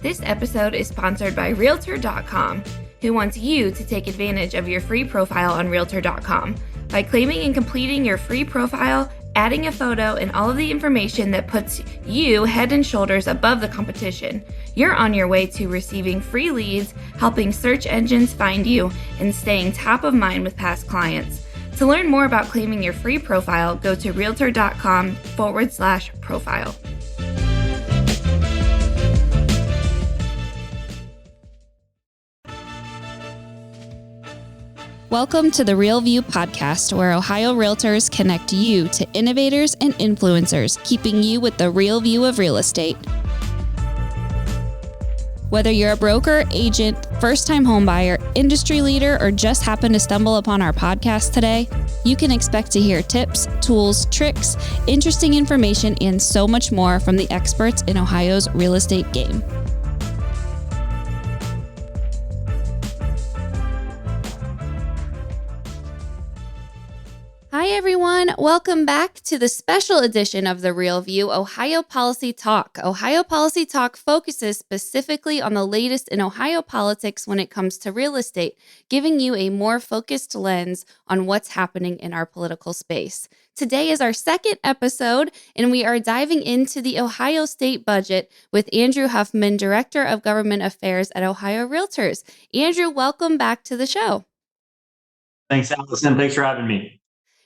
This episode is sponsored by Realtor.com, who wants you to take advantage of your free profile on Realtor.com. By claiming and completing your free profile, adding a photo, and all of the information that puts you head and shoulders above the competition, you're on your way to receiving free leads, helping search engines find you, and staying top of mind with past clients. To learn more about claiming your free profile, go to Realtor.com/profile. Welcome to the Real View podcast, where Ohio Realtors connect you to innovators and influencers, keeping you with the real view of real estate. Whether you're a broker, agent, first-time homebuyer, industry leader, or just happen to stumble upon our podcast today, you can expect to hear tips, tools, tricks, interesting information, and so much more from the experts in Ohio's real estate game. Hi everyone, welcome back to the special edition of The Real View, Ohio Policy Talk. Ohio Policy Talk focuses specifically on the latest in Ohio politics when it comes to real estate, giving you a more focused lens on what's happening in our political space. Today is our second episode, and we are diving into the Ohio state budget with Andrew Huffman, Director of Government Affairs at Ohio Realtors. Andrew, welcome back to the show. Thanks, Allison. Thanks for having me.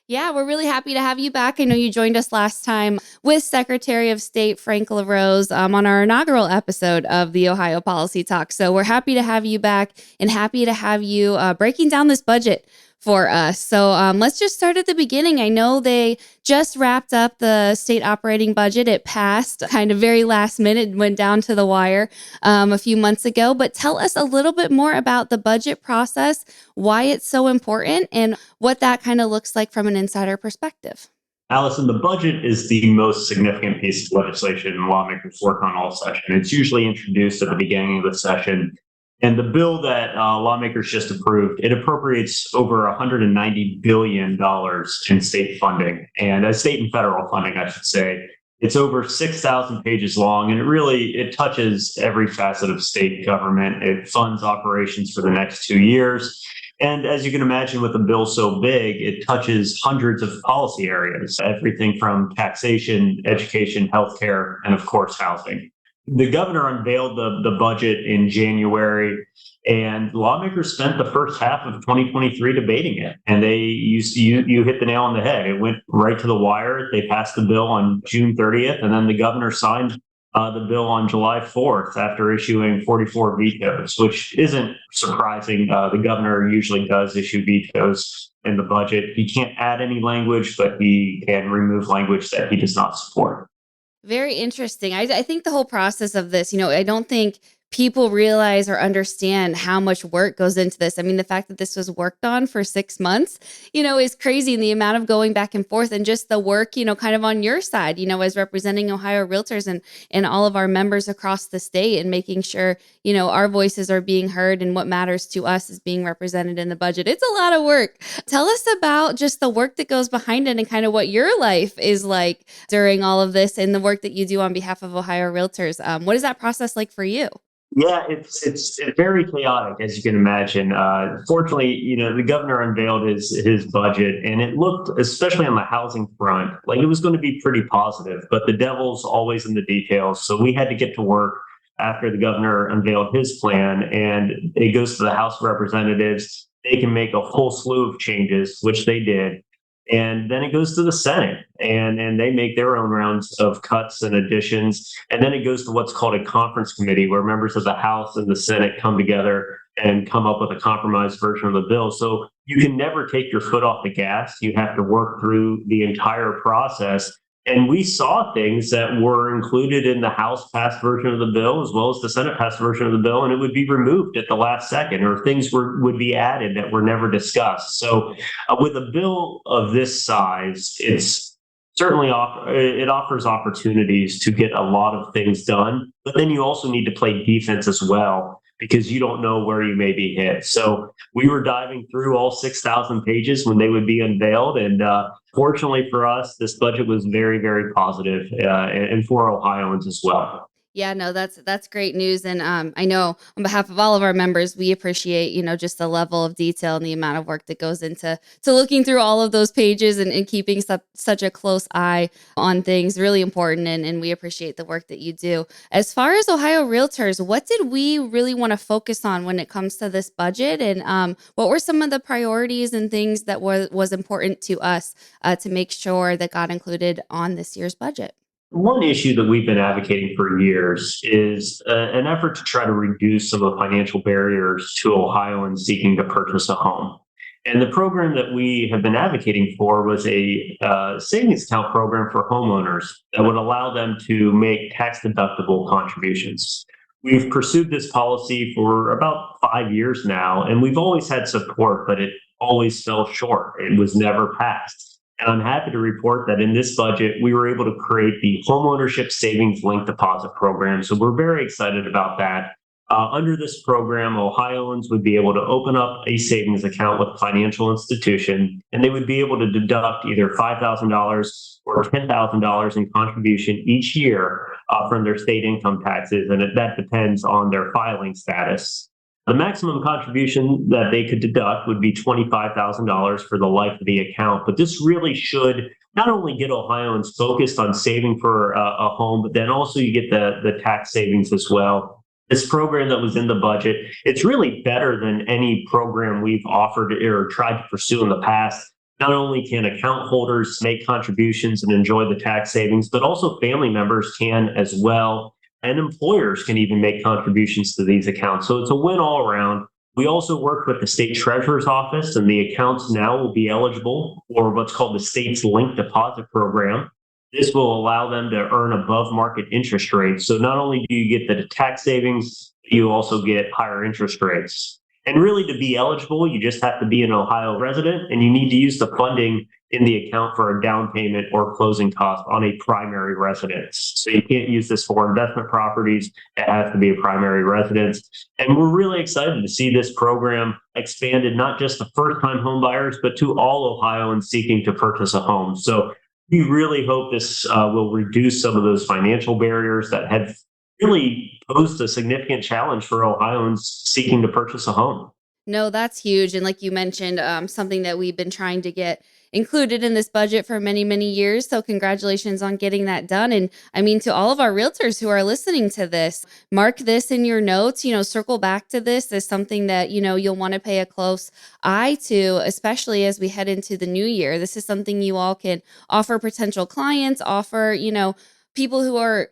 Yeah, we're really happy to have you back. I know you joined us last time with Secretary of State Frank LaRose on our inaugural episode of the Ohio Policy Talk. So we're happy to have you back and happy to have you breaking down this budget for us. So let's just start at the beginning. I know they just wrapped up the state operating budget. It passed kind of very last minute, went down to the wire a few months ago. But tell us a little bit more about the budget process, why it's so important, and what that kind of looks like from an insider perspective. Allison, the budget is the most significant piece of legislation lawmakers work on all session. It's usually introduced at the beginning of the session. And the bill that lawmakers just approved, it appropriates over $190 billion in state funding, and state and federal funding, I should say. It's over 6,000 pages long, and it touches every facet of state government. It funds operations for the next 2 years. And as you can imagine, with a bill so big, it touches hundreds of policy areas, everything from taxation, education, healthcare, and of course, housing. The governor unveiled the budget in January, and lawmakers spent the first half of 2023 debating it. And you hit the nail on the head. It went right to the wire. They passed the bill on June 30th, and then the governor signed the bill on July 4th after issuing 44 vetoes, which isn't surprising. The governor usually does issue vetoes in the budget. He can't add any language, but he can remove language that he does not support. Very interesting. I think the whole process of this, I don't think people realize or understand how much work goes into this. I mean, the fact that this was worked on for 6 months, is crazy. And the amount of going back and forth and just the work, kind of on your side, as representing Ohio Realtors and all of our members across the state and making sure, our voices are being heard and what matters to us is being represented in the budget. It's a lot of work. Tell us about just the work that goes behind it and kind of what your life is like during all of this and the work that you do on behalf of Ohio Realtors. What is that process like for you? Yeah, it's very chaotic, as you can imagine. Fortunately, the governor unveiled his budget, and it looked, especially on the housing front, like it was going to be pretty positive. But the devil's always in the details, so we had to get to work after the governor unveiled his plan, and it goes to the House of Representatives. They can make a whole slew of changes, which they did. And then it goes to the Senate, and they make their own rounds of cuts and additions. And then it goes to what's called a conference committee, where members of the House and the Senate come together and come up with a compromise version of the bill. So you can never take your foot off the gas. You have to work through the entire process. And we saw things that were included in the House passed version of the bill, as well as the Senate passed version of the bill, and it would be removed at the last second, or things would be added that were never discussed. So with a bill of this size, it's certainly it offers opportunities to get a lot of things done, but then you also need to play defense as well, because you don't know where you may be hit. So we were diving through all 6,000 pages when they would be unveiled. And fortunately for us, this budget was very, very positive, and for Ohioans as well. Yeah, no, that's great news, and I know on behalf of all of our members, we appreciate just the level of detail and the amount of work that goes into looking through all of those pages and keeping such a close eye on things. Really important, and we appreciate the work that you do. As far as Ohio Realtors, what did we really want to focus on when it comes to this budget, and what were some of the priorities and things that was important to us to make sure that got included on this year's budget? One issue that we've been advocating for years is an effort to try to reduce some of the financial barriers to Ohioans seeking to purchase a home. And the program that we have been advocating for was a savings account program for homeowners that would allow them to make tax deductible contributions. We've pursued this policy for about 5 years now, and we've always had support, but it always fell short. It was never passed. And I'm happy to report that in this budget, we were able to create the Homeownership Savings Link Deposit Program. So we're very excited about that. Under this program, Ohioans would be able to open up a savings account with a financial institution, and they would be able to deduct either $5,000 or $10,000 in contribution each year from their state income taxes, and that depends on their filing status. The maximum contribution that they could deduct would be $25,000 for the life of the account. But this really should not only get Ohioans focused on saving for a home, but then also you get the tax savings as well. This program that was in the budget, it's really better than any program we've offered or tried to pursue in the past. Not only can account holders make contributions and enjoy the tax savings, but also family members can as well, and employers can even make contributions to these accounts. So it's a win all around. We also worked with the state treasurer's office, and the accounts now will be eligible for what's called the state's link deposit program. This will allow them to earn above market interest rates. So not only do you get the tax savings, you also get higher interest rates. And really, to be eligible, you just have to be an Ohio resident, and you need to use the funding in the account for a down payment or closing cost on a primary residence. So you can't use this for investment properties. It has to be a primary residence. And we're really excited to see this program expanded, not just to first-time home buyers, but to all Ohioans seeking to purchase a home. So we really hope this will reduce some of those financial barriers that have really posed a significant challenge for Ohioans seeking to purchase a home. No, that's huge. And like you mentioned, something that we've been trying to get included in this budget for many, many years. So, congratulations on getting that done. And I mean, to all of our realtors who are listening to this, mark this in your notes, circle back to this as something that, you'll want to pay a close eye to, especially as we head into the new year. This is something you all can offer potential clients, offer, people who are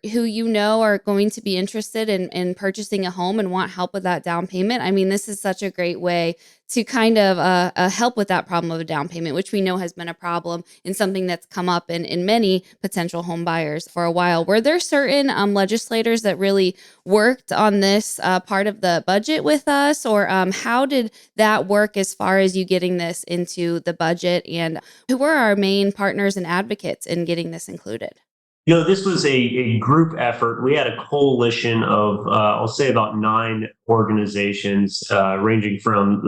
going to be interested in purchasing a home and want help with that down payment. I mean, this is such a great way to kind of help with that problem of a down payment, which we know has been a problem and something that's come up in many potential home buyers for a while. Were there certain legislators that really worked on this part of the budget with us, or how did that work as far as you getting this into the budget, and who were our main partners and advocates in getting this included? This was a group effort. We had a coalition of, I'll say, about 9 organizations, ranging from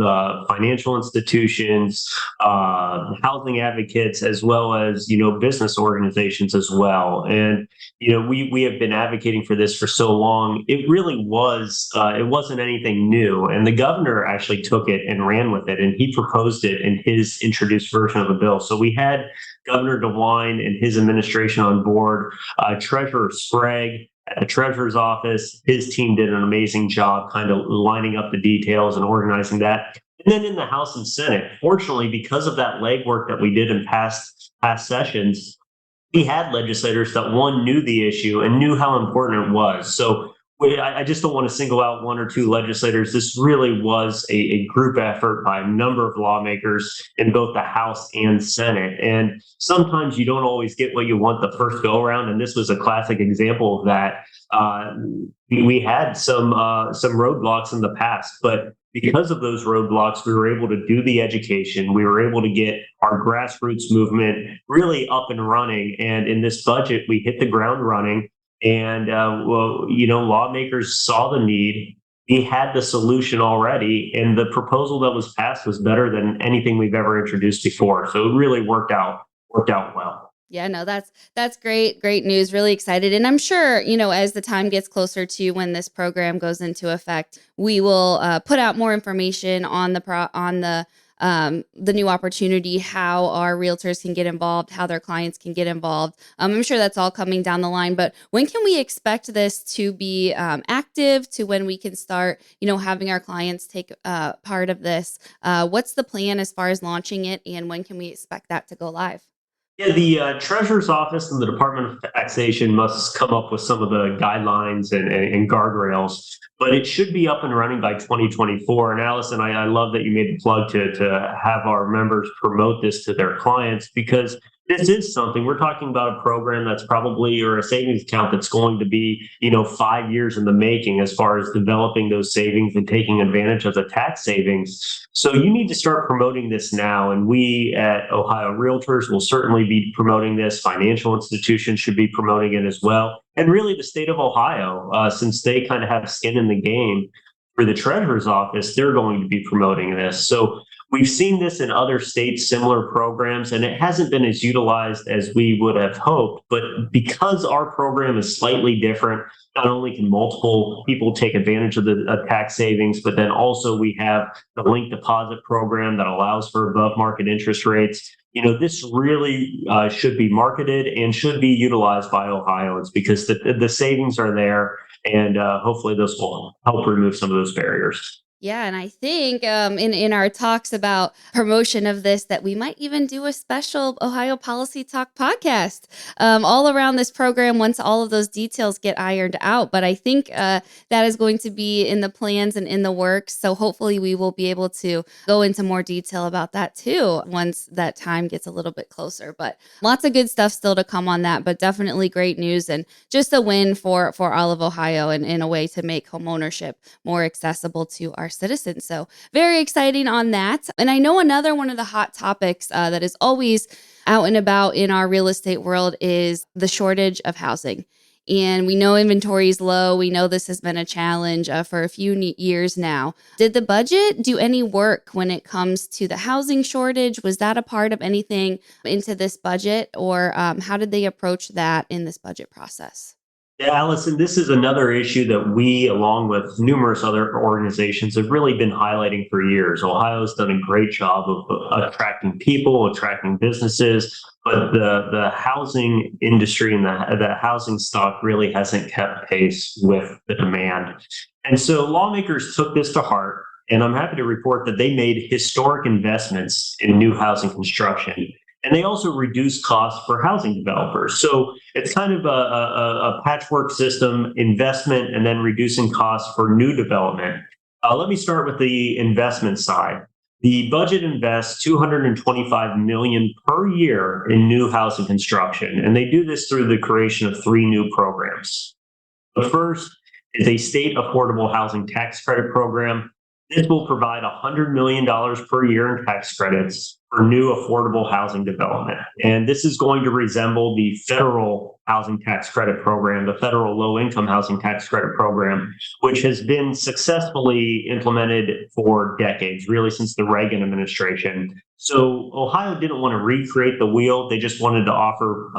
financial institutions, housing advocates, as well as, business organizations as well. And, we have been advocating for this for so long. It really was, it wasn't anything new. And the governor actually took it and ran with it, and he proposed it in his introduced version of the bill. So we had Governor DeWine and his administration on board. Treasurer Sprague at the treasurer's office, his team did an amazing job kind of lining up the details and organizing that. And then in the House and Senate, fortunately, because of that legwork that we did in past sessions, we had legislators that, one, knew the issue and knew how important it was. So I just don't want to single out one or two legislators. This really was a group effort by a number of lawmakers in both the House and Senate. And sometimes you don't always get what you want the first go around. And this was a classic example of that. We had some roadblocks in the past, but because of those roadblocks, we were able to do the education. We were able to get our grassroots movement really up and running. And in this budget, we hit the ground running. And, lawmakers saw the need. We had the solution already. And the proposal that was passed was better than anything we've ever introduced before. So it really worked out well. Yeah, no, that's great, great news. Really excited, and I'm sure as the time gets closer to when this program goes into effect, we will put out more information on the new opportunity, how our realtors can get involved, how their clients can get involved. I'm sure that's all coming down the line. But when can we expect this to be active? To when we can start, having our clients take part of this? What's the plan as far as launching it, and when can we expect that to go live? Yeah, the Treasurer's Office and the Department of Taxation must come up with some of the guidelines and guardrails, but it should be up and running by 2024. And Allison, I love that you made the plug to have our members promote this to their clients, because this is something we're talking about, a program that's probably, or a savings account that's going to be, 5 years in the making as far as developing those savings and taking advantage of the tax savings. So you need to start promoting this now. And we at Ohio Realtors will certainly be promoting this. Financial institutions should be promoting it as well. And really the state of Ohio, since they kind of have skin in the game for the treasurer's office, they're going to be promoting this. So we've seen this in other states, similar programs, and it hasn't been as utilized as we would have hoped. But because our program is slightly different, not only can multiple people take advantage of the tax savings, but then also we have the link deposit program that allows for above market interest rates. This really should be marketed and should be utilized by Ohioans, because the savings are there, and hopefully this will help remove some of those barriers. Yeah, and I think in our talks about promotion of this, that we might even do a special Ohio Policy Talk podcast all around this program once all of those details get ironed out. But I think that is going to be in the plans and in the works. So hopefully we will be able to go into more detail about that too once that time gets a little bit closer. But lots of good stuff still to come on that. But definitely great news, and just a win for all of Ohio, and in a way to make homeownership more accessible to our citizens. So very exciting on that. And I know another one of the hot topics that is always out and about in our real estate world is the shortage of housing. And we know inventory is low. We know this has been a challenge for a few years now. Did the budget do any work when it comes to the housing shortage? Was that a part of anything into this budget, or how did they approach that in this budget process? Yeah, Allison, this is another issue that we, along with numerous other organizations, have really been highlighting for years. Ohio's done a great job of attracting people, attracting businesses, but the housing industry and the housing stock really hasn't kept pace with the demand. And so lawmakers took this to heart, and I'm happy to report that they made historic investments in new housing construction. And they also reduce costs for housing developers. So it's kind of a patchwork system: investment and then reducing costs for new development. Let me start with the investment side. The budget invests $225 million per year in new housing construction, and they do this through the creation of three new programs. The first is a state affordable housing tax credit program. This will provide $100 million per year in tax credits for new affordable housing development. And this is going to resemble the federal housing tax credit program, the federal low income housing tax credit program, which has been successfully implemented for decades, really since the Reagan administration. So Ohio didn't want to recreate the wheel. They just wanted to offer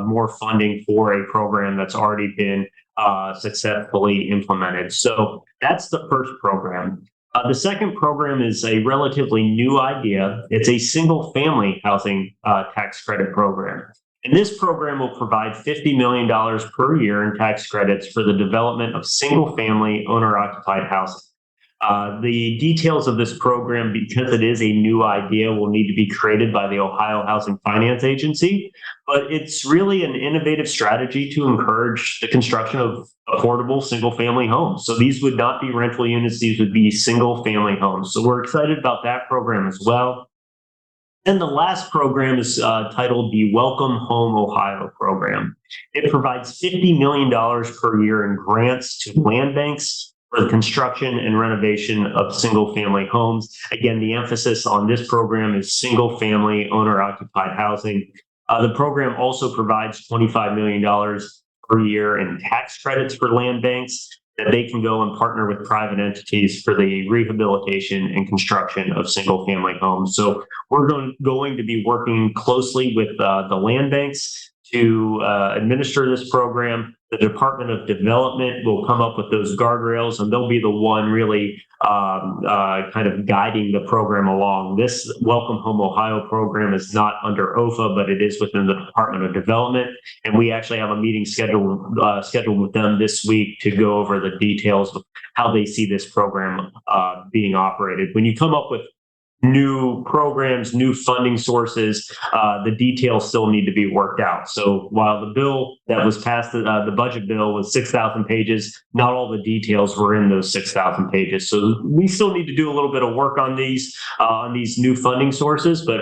more funding for a program that's already been successfully implemented. So that's the first program. The second program is a relatively new idea. It's a single family housing tax credit program. And this program will provide $50 million per year in tax credits for the development of single family owner occupied housing. The details of this program, because it is a new idea, will need to be created by the Ohio Housing Finance Agency, but it's really an innovative strategy to encourage the construction of affordable single-family homes. So these would not be rental units, these would be single-family homes. So we're excited about that program as well. And the last program is titled the Welcome Home Ohio program. It provides $50 million per year in grants to land banks for the construction and renovation of single-family homes. Again, the emphasis on this program is single-family owner-occupied housing. The program also provides $25 million per year in tax credits for land banks. that they can go and partner with private entities for the rehabilitation and construction of single family homes. So we're going to be working closely with the land banks to administer this program. The Department of Development will come up with those guardrails, and they'll be the one really kind of guiding the program along. This Welcome Home Ohio program is not under OFA, but it is within the Department of Development, and we actually have a meeting scheduled with them this week to go over the details of how they see this program being operated. When you come up with new programs, new funding sources, the details still need to be worked out. So while the bill that was passed, the budget bill was 6,000 pages, not all the details were in those 6,000 pages. So we still need to do a little bit of work on these new funding sources. But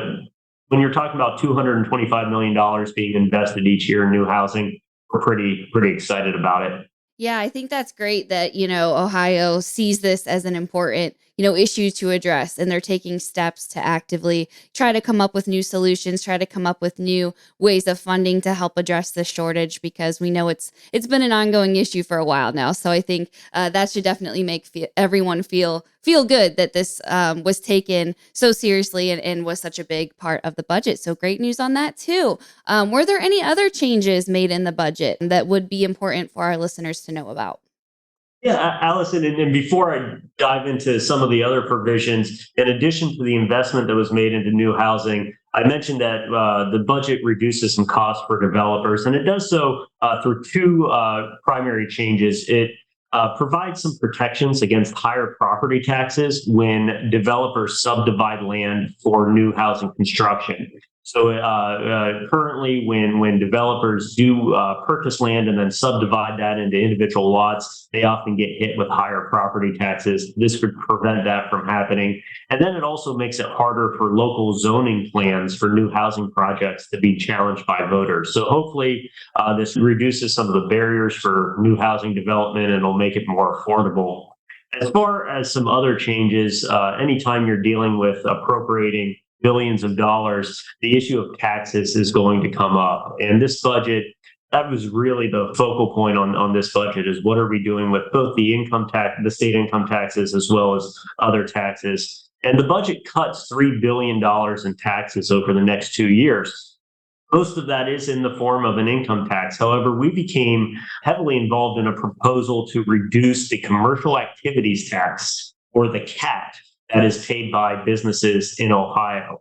when you're talking about $225 million being invested each year in new housing, we're pretty excited about it. Yeah, I think that's great that, Ohio sees this as an important, issue to address, and they're taking steps to actively try to come up with new solutions, try to come up with new ways of funding to help address the shortage, because we know it's been an ongoing issue for a while now. So I think that should definitely make everyone feel good that this was taken so seriously and was such a big part of the budget. So great news on that too. Were there any other changes made in the budget that would be important for our listeners to know about? Yeah, Allison, and before I dive into some of the other provisions, in addition to the investment that was made into new housing, I mentioned that the budget reduces some costs for developers, and it does so through two primary changes. It provides some protections against higher property taxes when developers subdivide land for new housing construction. So currently, when developers do purchase land and then subdivide that into individual lots, they often get hit with higher property taxes. This would prevent that from happening. And then it also makes it harder for local zoning plans for new housing projects to be challenged by voters. So hopefully this reduces some of the barriers for new housing development and will make it more affordable. As far as some other changes, anytime you're dealing with appropriating billions of dollars, the issue of taxes is going to come up. And this budget, that was really the focal point on this budget, is what are we doing with both the income tax, the state income taxes, as well as other taxes. And the budget cuts $3 billion in taxes over the next 2 years. Most of that is in the form of an income tax. However, we became heavily involved in a proposal to reduce the commercial activities tax, or the CAT, that is paid by businesses in Ohio.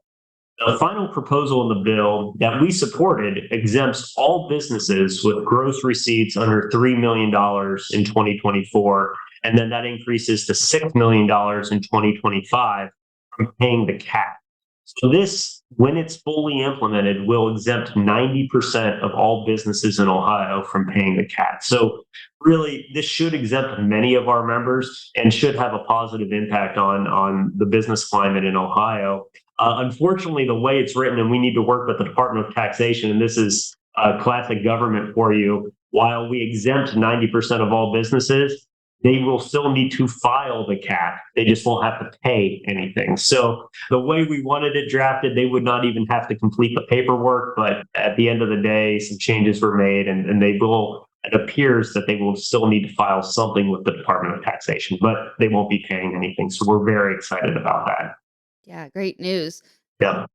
The final proposal in the bill that we supported exempts all businesses with gross receipts under $3 million in 2024, and then that increases to $6 million in 2025 from paying the CAT. So this, when it's fully implemented, will exempt 90% of all businesses in Ohio from paying the CAT. So really, this should exempt many of our members and should have a positive impact on the business climate in Ohio. Unfortunately, the way it's written, and we need to work with the Department of Taxation, and this is classic government for you, while we exempt 90% of all businesses, they will still need to file the CAT. They just won't have to pay anything. So the way we wanted it drafted, they would not even have to complete the paperwork. But at the end of the day, some changes were made, and they will. It appears that they will still need to file something with the Department of Taxation, but they won't be paying anything. So we're very excited about that. Yeah, great news. Yeah.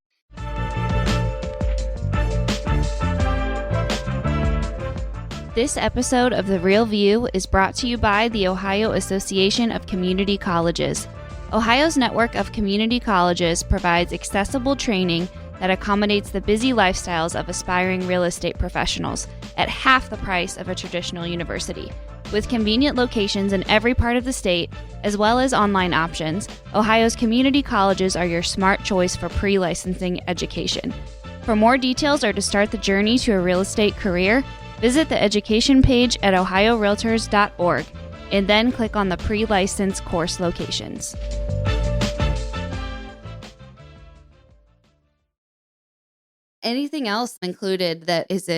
This episode of The Real View is brought to you by the Ohio Association of Community Colleges. Ohio's network of community colleges provides accessible training that accommodates the busy lifestyles of aspiring real estate professionals at half the price of a traditional university. With convenient locations in every part of the state, as well as online options, Ohio's community colleges are your smart choice for pre-licensing education. For more details or to start the journey to a real estate career, visit the education page at ohiorealtors.org and then click on the pre-license course locations. Anything else included that is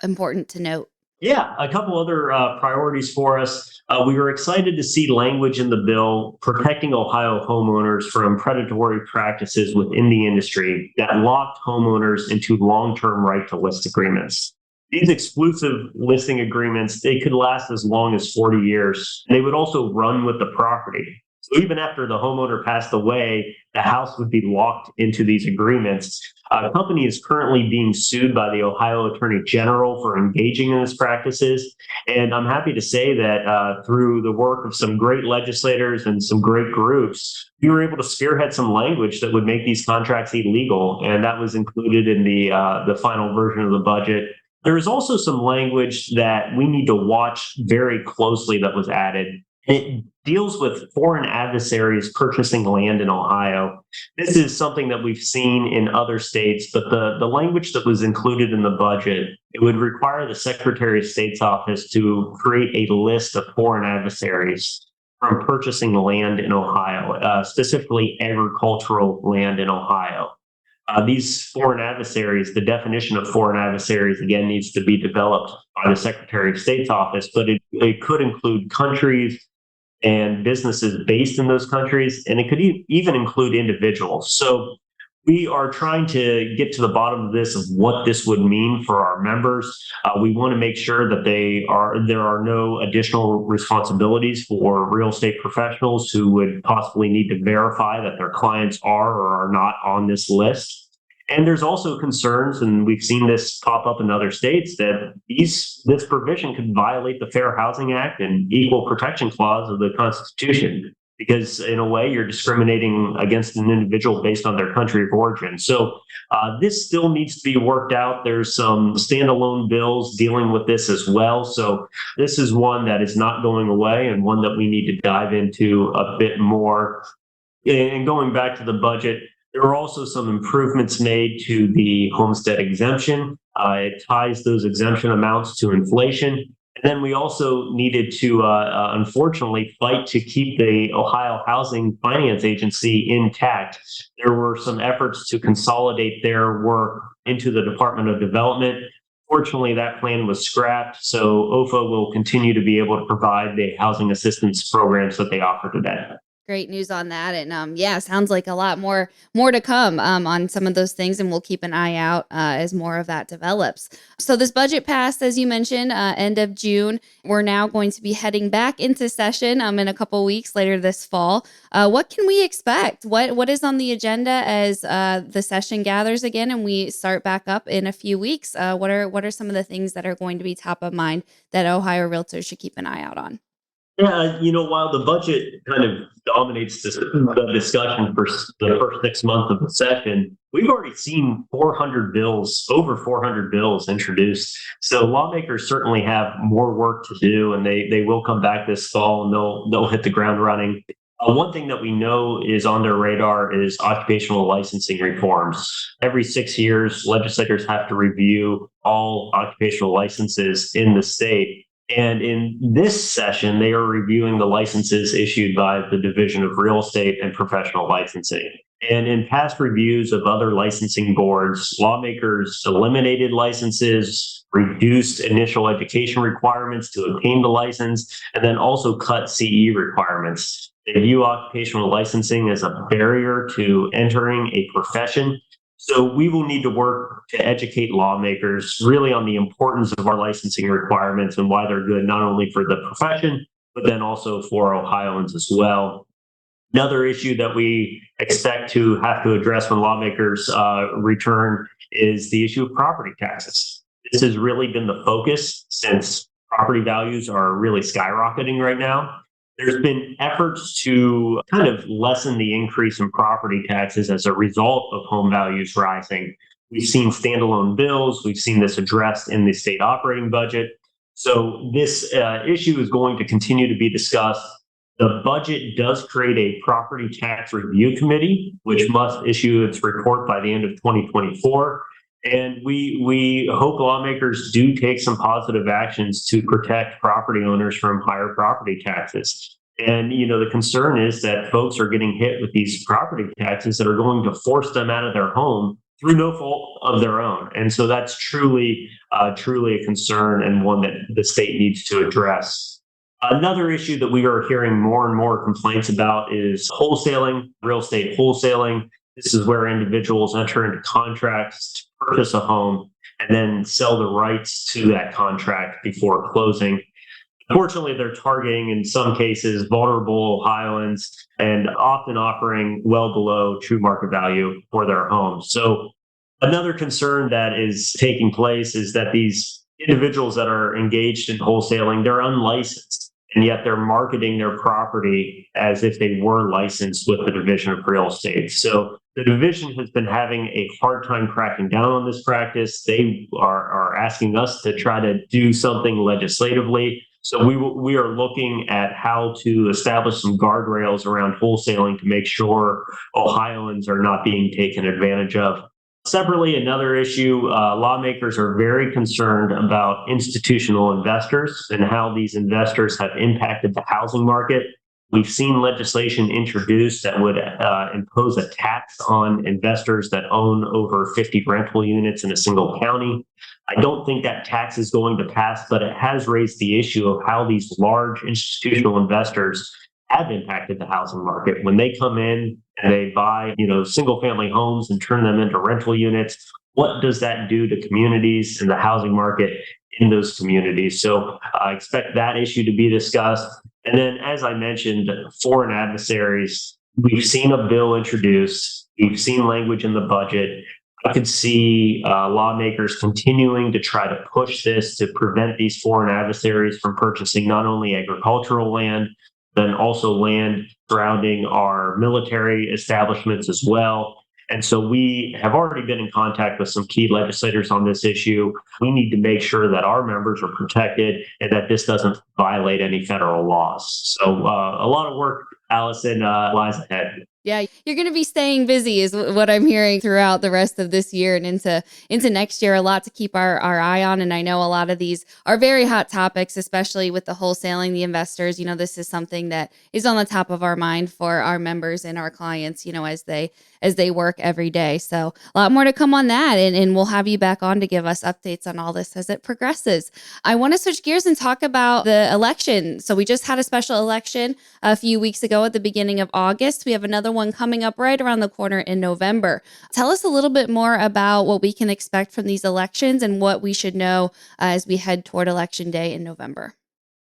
important to note? Yeah, a couple other priorities for us. We were excited to see language in the bill protecting Ohio homeowners from predatory practices within the industry that locked homeowners into long-term right to list agreements. These exclusive listing agreements, they could last as long as 40 years. They would also run with the property. So even after the homeowner passed away, the house would be locked into these agreements. The company is currently being sued by the Ohio Attorney General for engaging in these practices. And I'm happy to say that through the work of some great legislators and some great groups, we were able to spearhead some language that would make these contracts illegal. And that was included in the final version of the budget. There is also some language that we need to watch very closely that was added. It deals with foreign adversaries purchasing land in Ohio. This is something that we've seen in other states, but the language that was included in the budget, it would require the Secretary of State's office to create a list of foreign adversaries from purchasing land in Ohio, specifically agricultural land in Ohio. These foreign adversaries, the definition of foreign adversaries, again, needs to be developed by the Secretary of State's office, but it could include countries and businesses based in those countries, and it could even include individuals. So we are trying to get to the bottom of this, of what this would mean for our members. We want to make sure that there are no additional responsibilities for real estate professionals who would possibly need to verify that their clients are or are not on this list. And there's also concerns, and we've seen this pop up in other states, that this provision could violate the Fair Housing Act and Equal Protection Clause of the Constitution, because in a way you're discriminating against an individual based on their country of origin. So this still needs to be worked out. There's some standalone bills dealing with this as well. So this is one that is not going away, and one that we need to dive into a bit more. And going back to the budget, there were also some improvements made to the homestead exemption. It ties those exemption amounts to inflation. And then we also needed to, unfortunately, fight to keep the Ohio Housing Finance Agency intact. There were some efforts to consolidate their work into the Department of Development. Fortunately, that plan was scrapped, so OFA will continue to be able to provide the housing assistance programs that they offer today. Great news on that. And yeah, sounds like a lot more to come on some of those things, and we'll keep an eye out as more of that develops. So this budget passed, as you mentioned, end of June. We're now going to be heading back into session in a couple weeks later this fall. What can we expect? What is on the agenda as the session gathers again and we start back up in a few weeks? What are some of the things that are going to be top of mind that Ohio Realtors should keep an eye out on? Yeah, while the budget kind of dominates the discussion for the first 6 months of the session, we've already seen over 400 bills introduced. So lawmakers certainly have more work to do, and they will come back this fall and they'll hit the ground running. One thing that we know is on their radar is occupational licensing reforms. Every 6 years, legislators have to review all occupational licenses in the state. And in this session, they are reviewing the licenses issued by the Division of Real Estate and Professional Licensing. And in past reviews of other licensing boards, lawmakers eliminated licenses, reduced initial education requirements to obtain the license, and then also cut CE requirements. They view occupational licensing as a barrier to entering a profession. So we will need to work to educate lawmakers really on the importance of our licensing requirements and why they're good, not only for the profession, but then also for Ohioans as well. Another issue that we expect to have to address when lawmakers return is the issue of property taxes. This has really been the focus since property values are really skyrocketing right now. There's been efforts to kind of lessen the increase in property taxes as a result of home values rising. We've seen standalone bills. We've seen this addressed in the state operating budget. So this issue is going to continue to be discussed. The budget does create a property tax review committee, which must issue its report by the end of 2024. And we hope lawmakers do take some positive actions to protect property owners from higher property taxes. And, the concern is that folks are getting hit with these property taxes that are going to force them out of their home through no fault of their own. And so that's truly a concern, and one that the state needs to address. Another issue that we are hearing more and more complaints about is wholesaling, real estate wholesaling. This is where individuals enter into contracts to purchase a home. and then sell the rights to that contract before closing. Fortunately, they're targeting, in some cases, vulnerable Ohioans and often offering well below true market value for their homes. So, another concern that is taking place is that these individuals that are engaged in wholesaling, they're unlicensed, and yet they're marketing their property as if they were licensed with the Division of Real Estate. So, the division has been having a hard time cracking down on this practice. They are asking us to try to do something legislatively. So we are looking at how to establish some guardrails around wholesaling to make sure Ohioans are not being taken advantage of. Separately, another issue, lawmakers are very concerned about institutional investors and how these investors have impacted the housing market. We've seen legislation introduced that would impose a tax on investors that own over 50 rental units in a single county. I don't think that tax is going to pass, but it has raised the issue of how these large institutional investors have impacted the housing market. When they come in and they buy, single family homes and turn them into rental units, what does that do to communities and the housing market in those communities? So I expect that issue to be discussed. And then, as I mentioned, foreign adversaries, we've seen a bill introduced, we've seen language in the budget. I could see lawmakers continuing to try to push this to prevent these foreign adversaries from purchasing not only agricultural land, but also land surrounding our military establishments as well. And so we have already been in contact with some key legislators on this issue. We need to make sure that our members are protected and that this doesn't violate any federal laws. So a lot of work, Allison, lies ahead. Yeah, you're going to be staying busy is what I'm hearing throughout the rest of this year and into next year. A lot to keep our eye on. And I know a lot of these are very hot topics, especially with the wholesaling, the investors. This is something that is on the top of our mind for our members and our clients, as they work every day. So a lot more to come on that. And we'll have you back on to give us updates on all this as it progresses. I want to switch gears and talk about the election. So we just had a special election a few weeks ago at the beginning of August. We have another one coming up right around the corner in November. Tell us a little bit more about what we can expect from these elections and what we should know as we head toward Election Day in November.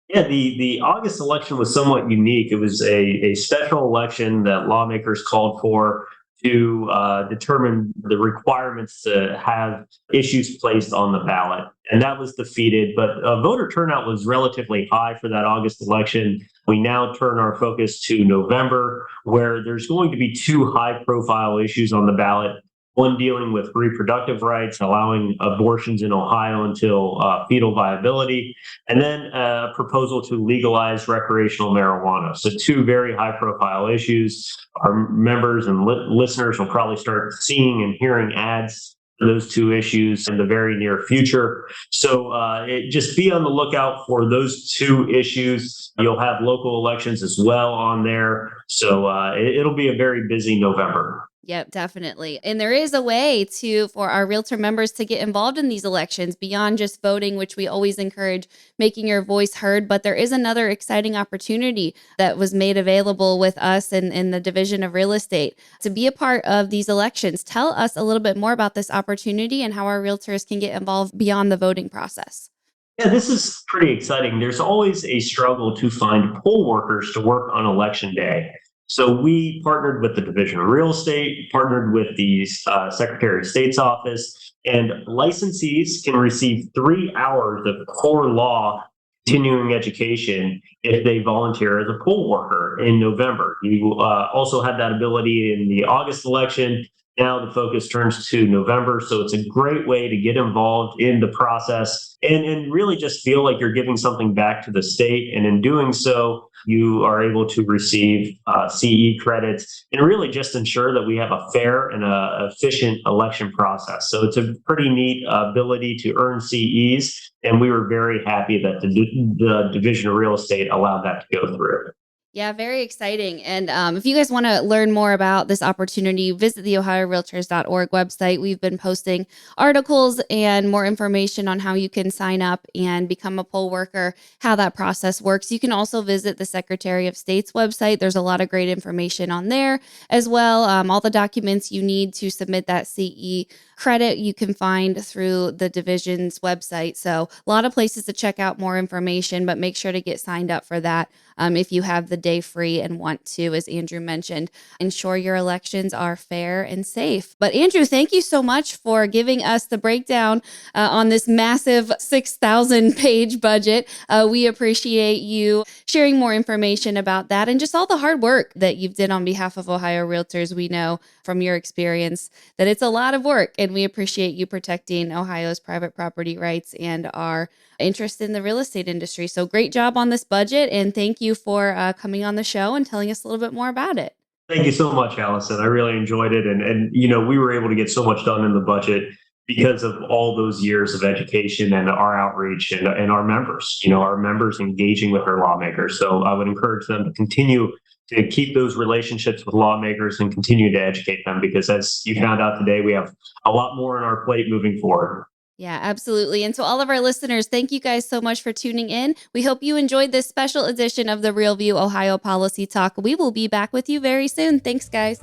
Yeah, the August election was somewhat unique. It was a special election that lawmakers called for to determine the requirements to have issues placed on the ballot. And that was defeated, but voter turnout was relatively high for that August election. We now turn our focus to November, where there's going to be two high profile issues on the ballot. One dealing with reproductive rights, allowing abortions in Ohio until fetal viability, and then a proposal to legalize recreational marijuana. So, two very high profile issues. Our members and listeners will probably start seeing and hearing ads for those two issues in the very near future. So, just be on the lookout for those two issues. You'll have local elections as well on there. So, it'll be a very busy November. Yep, definitely. And there is a way for our realtor members to get involved in these elections beyond just voting, which we always encourage making your voice heard. But there is another exciting opportunity that was made available with us in the Division of Real Estate to be a part of these elections. Tell us a little bit more about this opportunity and how our realtors can get involved beyond the voting process. Yeah, this is pretty exciting. There's always a struggle to find poll workers to work on election day. So we partnered with the Division of Real Estate, partnered with the Secretary of State's office, and licensees can receive 3 hours of core law continuing education if they volunteer as a poll worker in November. You also had that ability in the August election. Now the focus turns to November. So it's a great way to get involved in the process and really just feel like you're giving something back to the state. And in doing so, you are able to receive CE credits and really just ensure that we have a fair and efficient election process. So it's a pretty neat ability to earn CEs. And we were very happy that the Division of Real Estate allowed that to go through. Yeah, very exciting. And if you guys want to learn more about this opportunity, visit the OhioRealtors.org website. We've been posting articles and more information on how you can sign up and become a poll worker, how that process works. You can also visit the Secretary of State's website. There's a lot of great information on there as well. All the documents you need to submit that CE credit you can find through the division's website. So a lot of places to check out more information, but make sure to get signed up for that if you have the day free and want to, as Andrew mentioned. Ensure your elections are fair and safe. But Andrew, thank you so much for giving us the breakdown on this massive 6,000 page budget. We appreciate you sharing more information about that and just all the hard work that you've did on behalf of Ohio Realtors. We know from your experience that it's a lot of work, and we appreciate you protecting Ohio's private property rights and our interest in the real estate industry. So great job on this budget, and thank you for coming on the show and telling us a little bit more about it. Thank you so much, Allison. I really enjoyed it. And we were able to get so much done in the budget because of all those years of education and our outreach and our members engaging with our lawmakers. So I would encourage them to continue to keep those relationships with lawmakers and continue to educate them, because as you found out today, we have a lot more on our plate moving forward. Yeah, absolutely. And to all of our listeners, thank you guys so much for tuning in. We hope you enjoyed this special edition of the Real View Ohio Policy Talk. We will be back with you very soon. Thanks, guys.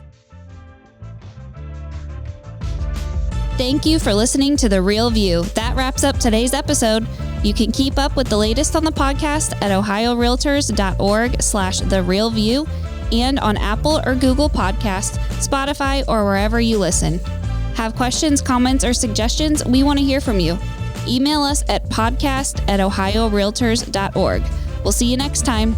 Thank you for listening to The Real View. That wraps up today's episode. You can keep up with the latest on the podcast at ohiorealtors.org/therealview and on Apple or Google Podcasts, Spotify, or wherever you listen. Have questions, comments, or suggestions? We want to hear from you. Email us at podcast@ohiorealtors.org. We'll see you next time.